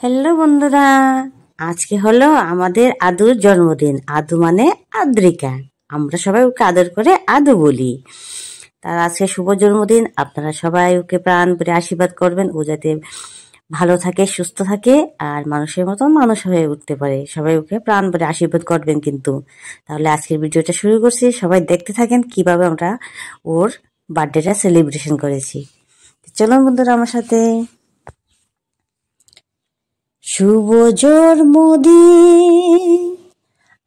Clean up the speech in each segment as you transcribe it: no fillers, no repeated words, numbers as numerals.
Hello বন্ধুরা, আজকে হলো আমাদের আদুর জন্মদিন। আদু মানে আদ্রিকা, আমরা সবাই ওকে আদর করে আদু বলি। তার আজকে শুভ জন্মদিন। আপনারা সবাই ওকে প্রাণ করে আশীর্বাদ করবেন, ও যাতে ভালো থাকে, সুস্থ থাকে আর মানুষের মতন মানুষ হয়ে উঠতে পারে। সবাই ওকে প্রাণ করে আশীর্বাদ করবেন কিন্তু। তাহলে আজকের ভিডিওটা শুরু করছি, সবাই দেখতে থাকেন কিভাবে আমরা ওর বার্থডেটা সেলিব্রেশন করেছি। চলুন বন্ধুরা আমার সাথে। শুভ জন্মদিন,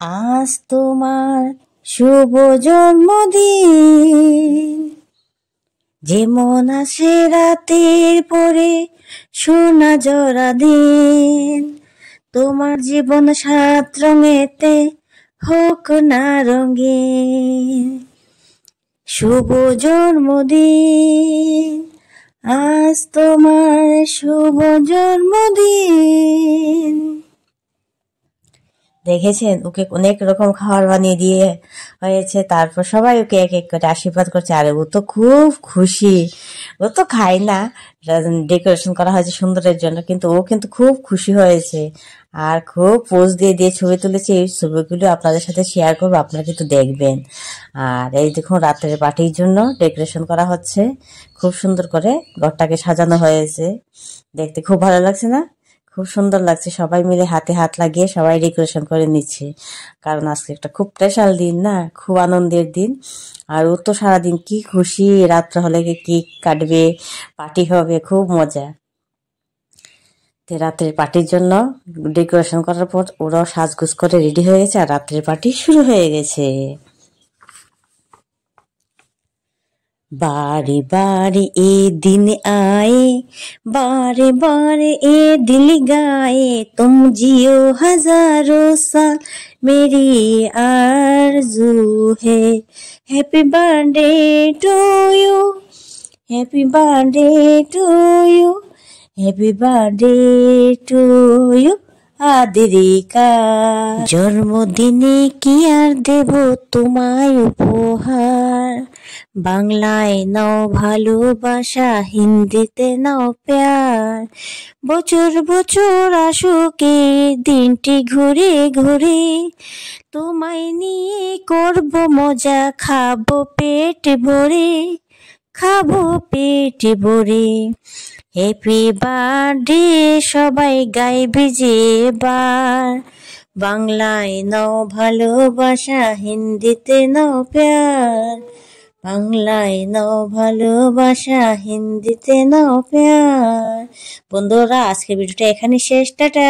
আজ তোমার শুভ জন্মদিন। যেমন আসে রাতের পরে সোনা জরা দিন, তোমার জীবন 7 রঙেতে হোক না রঙিন। শুভ জন্মদিন, আজ তোমার শুভ জন্মদিন। দেখেছেন ওকে অনেক রকম খাবার বানিয়ে দিয়ে হয়েছে, তারপর সবাই ওকে এক এক করে আশীর্বাদ করছে। আর ও তো খুব খুশি। ও তো খায় না, ডেকোরেশন করা হয়েছে সুন্দরের জন্য, কিন্তু ও কিন্তু খুব খুশি হয়েছে আর খুব পোজ দিয়ে দিয়ে ছবি তুলেছে। এই ছবিগুলো আপনাদের সাথে শেয়ার করবো, আপনারা কিন্তু দেখবেন। আর এই দেখুন রাতের পার্টির জন্য ডেকোরেশন করা হচ্ছে, খুব সুন্দর করে ঘরটাকে সাজানো হয়েছে। দেখতে খুব ভালো লাগছে না? খুব সুন্দর লাগছে। সবাই মিলে হাতে হাত লাগিয়ে সবাই ডেকোরেশন করে নিচ্ছে, কারণ আজকে একটা খুব স্পেশাল দিন না, খুব আনন্দের দিন। আর ও তো সারাদিন কি খুশি, রাত্র হলে কেক কাটবে, পার্টি হবে, খুব মজা। রাত্রের পার্টির জন্য ডেকোরেশন করার পর ওরাও সাজগোজ করে রেডি হয়ে গেছে আর রাত্রের পার্টি শুরু হয়ে গেছে। बारे बारे ए दिन आए, बारे बारे ए दिल गाए, तुम जियो हजारों साल, मेरी आरज़ू है। Happy birthday to you, happy birthday to you, happy birthday to you Adrika. জন্মদিনে কি আর দেব তোমায় উপহার, বাংলায় নাও ভালোবাসা, হিন্দিতে নাও প্যার। বছর বছর আসুক এই দিনটি ঘুরে ঘুরে, তোমায় নিয়ে করব মজা, খাবো পেট ভরে, খাবো পেট ভরে। হ্যাপি বার্থডে সবাই গাইবে যে এবার, বাংলায় নাও ভালোবাসা, হিন্দিতে নাও প্যার। বাংলায় নাও ভালোবাসা, হিন্দিতে নাও প্যার। বন্ধুরা আজকের ভিডিওটা এখানে শেষ, টাটা।